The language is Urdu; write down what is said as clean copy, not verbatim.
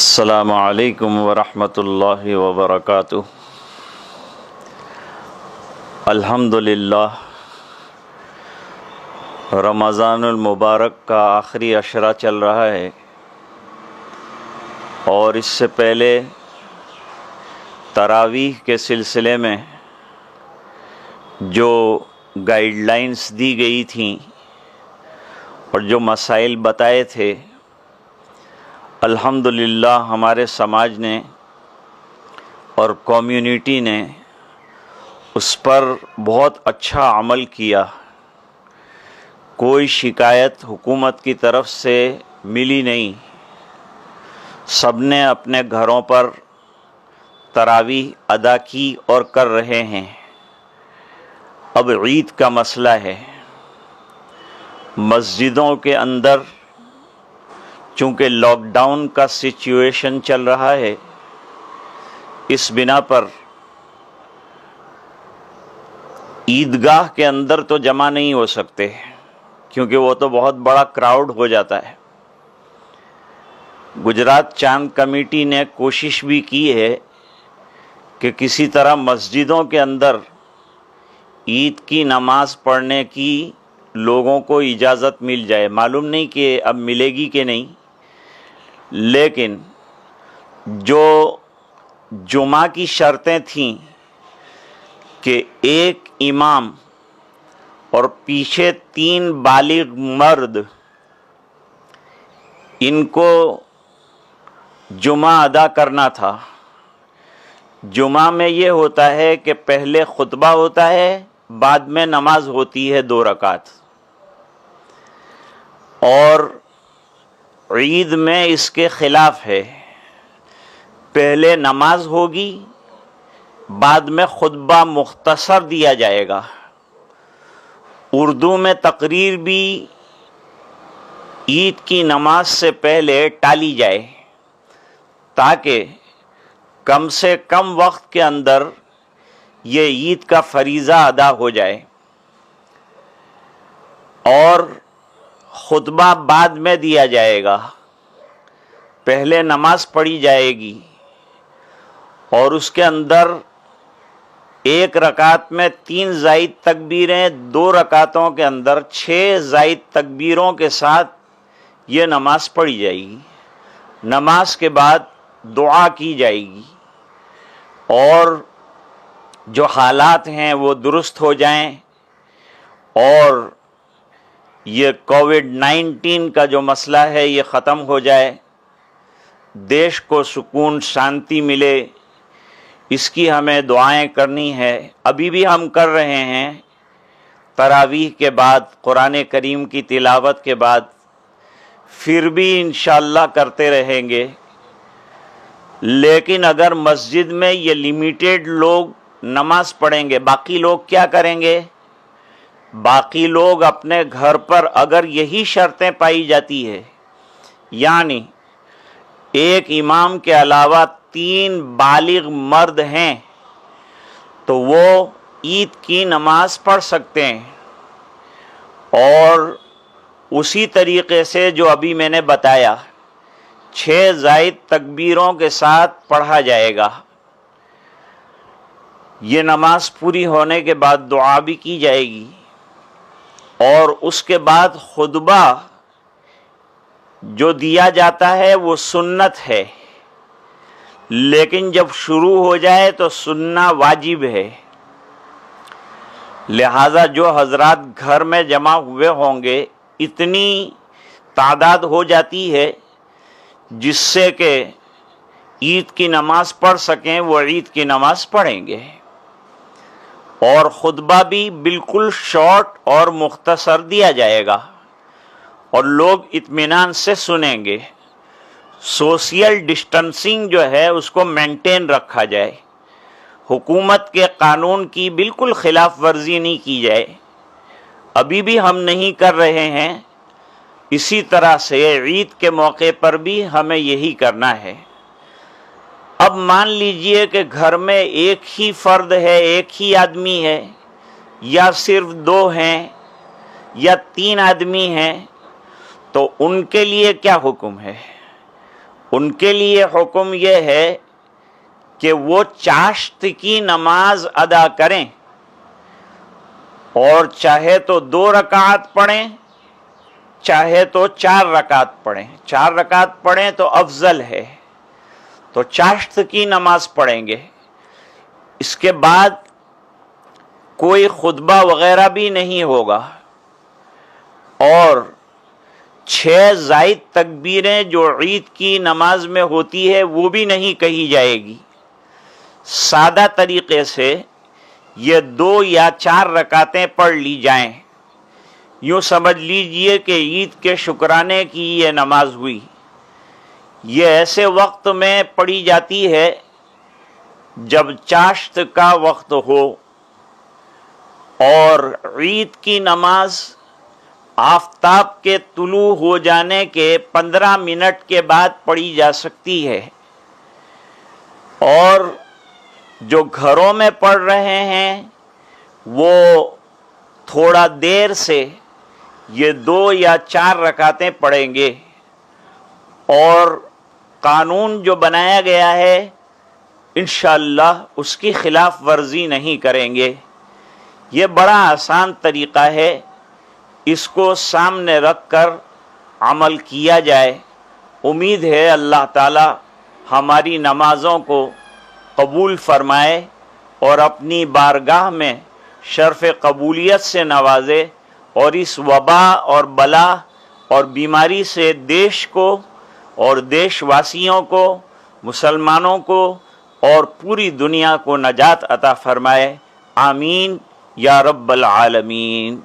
السلام علیکم ورحمۃ اللہ وبرکاتہ۔ الحمدللہ، رمضان المبارک کا آخری عشرہ چل رہا ہے، اور اس سے پہلے تراویح کے سلسلے میں جو گائیڈ لائنز دی گئی تھیں اور جو مسائل بتائے تھے، الحمدللہ ہمارے سماج نے اور کمیونٹی نے اس پر بہت اچھا عمل کیا۔ کوئی شکایت حکومت کی طرف سے ملی نہیں، سب نے اپنے گھروں پر تراویح ادا کی اور کر رہے ہیں۔ اب عید کا مسئلہ ہے، مسجدوں کے اندر چونکہ لاک ڈاؤن کا سچویشن چل رہا ہے، اس بنا پر عیدگاہ کے اندر تو جمع نہیں ہو سکتے، کیونکہ وہ تو بہت بڑا کراؤڈ ہو جاتا ہے۔ گجرات چاند کمیٹی نے کوشش بھی کی ہے کہ کسی طرح مسجدوں کے اندر عید کی نماز پڑھنے کی لوگوں کو اجازت مل جائے۔ معلوم نہیں کہ اب ملے گی کہ نہیں، لیکن جو جمعہ کی شرطیں تھیں کہ ایک امام اور پیچھے 3 بالغ مرد، ان کو جمعہ ادا کرنا تھا۔ جمعہ میں یہ ہوتا ہے کہ پہلے خطبہ ہوتا ہے، بعد میں نماز ہوتی ہے 2 رکعت، اور عید میں اس کے خلاف ہے، پہلے نماز ہوگی، بعد میں خطبہ مختصر دیا جائے گا۔ اردو میں تقریر بھی عید کی نماز سے پہلے ٹالی جائے، تاکہ کم سے کم وقت کے اندر یہ عید کا فریضہ ادا ہو جائے، اور خطبہ بعد میں دیا جائے گا۔ پہلے نماز پڑھی جائے گی، اور اس کے اندر 1 رکعت میں 3 زائد تکبیریں، 2 رکعتوں کے اندر 6 زائد تکبیروں کے ساتھ یہ نماز پڑھی جائے گی۔ نماز کے بعد دعا کی جائے گی، اور جو حالات ہیں وہ درست ہو جائیں، اور یہ کووڈ-19 کا جو مسئلہ ہے یہ ختم ہو جائے، دیش کو سکون شانتی ملے، اس کی ہمیں دعائیں کرنی ہے۔ ابھی بھی ہم کر رہے ہیں، تراویح کے بعد، قرآن کریم کی تلاوت کے بعد، پھر بھی انشاءاللہ کرتے رہیں گے۔ لیکن اگر مسجد میں یہ لیمیٹڈ لوگ نماز پڑھیں گے، باقی لوگ کیا کریں گے؟ باقی لوگ اپنے گھر پر، اگر یہی شرطیں پائی جاتی ہے، یعنی ایک امام کے علاوہ 3 بالغ مرد ہیں، تو وہ عید کی نماز پڑھ سکتے ہیں، اور اسی طریقے سے جو ابھی میں نے بتایا 6 زائد تکبیروں کے ساتھ پڑھا جائے گا۔ یہ نماز پوری ہونے کے بعد دعا بھی کی جائے گی، اور اس کے بعد خطبہ جو دیا جاتا ہے وہ سنت ہے، لیکن جب شروع ہو جائے تو سننا واجب ہے۔ لہذا جو حضرات گھر میں جمع ہوئے ہوں گے، اتنی تعداد ہو جاتی ہے جس سے کہ عید کی نماز پڑھ سکیں، وہ عید کی نماز پڑھیں گے، اور خطبہ بھی بالکل شارٹ اور مختصر دیا جائے گا، اور لوگ اطمینان سے سنیں گے۔ سوشل ڈسٹنسنگ جو ہے اس کو مینٹین رکھا جائے، حکومت کے قانون کی بالکل خلاف ورزی نہیں کی جائے۔ ابھی بھی ہم نہیں کر رہے ہیں، اسی طرح سے عید کے موقع پر بھی ہمیں یہی کرنا ہے۔ اب مان لیجئے کہ گھر میں ایک ہی فرد ہے، ایک ہی آدمی ہے، یا صرف 2 ہیں، یا 3 آدمی ہیں، تو ان کے لیے کیا حکم ہے؟ ان کے لیے حکم یہ ہے کہ وہ چاشت کی نماز ادا کریں، اور چاہے تو 2 رکعت پڑھیں، چاہے تو 4 رکعت پڑھیں۔ 4 رکعت پڑھیں تو افضل ہے، تو چاشت کی نماز پڑھیں گے۔ اس کے بعد کوئی خطبہ وغیرہ بھی نہیں ہوگا، اور 6 زائد تکبیریں جو عید کی نماز میں ہوتی ہے وہ بھی نہیں کہی جائے گی۔ سادہ طریقے سے یہ 2 یا 4 رکعتیں پڑھ لی جائیں۔ یوں سمجھ لیجئے کہ عید کے شکرانے کی یہ نماز ہوئی۔ یہ ایسے وقت میں پڑھی جاتی ہے جب چاشت کا وقت ہو، اور عید کی نماز آفتاب کے طلوع ہو جانے کے 15 منٹ کے بعد پڑھی جا سکتی ہے، اور جو گھروں میں پڑھ رہے ہیں وہ تھوڑا دیر سے یہ 2 یا 4 رکعتیں پڑھیں گے، اور قانون جو بنایا گیا ہے انشاءاللہ اس کی خلاف ورزی نہیں کریں گے۔ یہ بڑا آسان طریقہ ہے، اس کو سامنے رکھ کر عمل کیا جائے۔ امید ہے اللہ تعالی ہماری نمازوں کو قبول فرمائے اور اپنی بارگاہ میں شرف قبولیت سے نوازے، اور اس وبا اور بلا اور بیماری سے دیش کو اور دیش واسیوں کو، مسلمانوں کو اور پوری دنیا کو نجات عطا فرمائے۔ آمین یا رب العالمین۔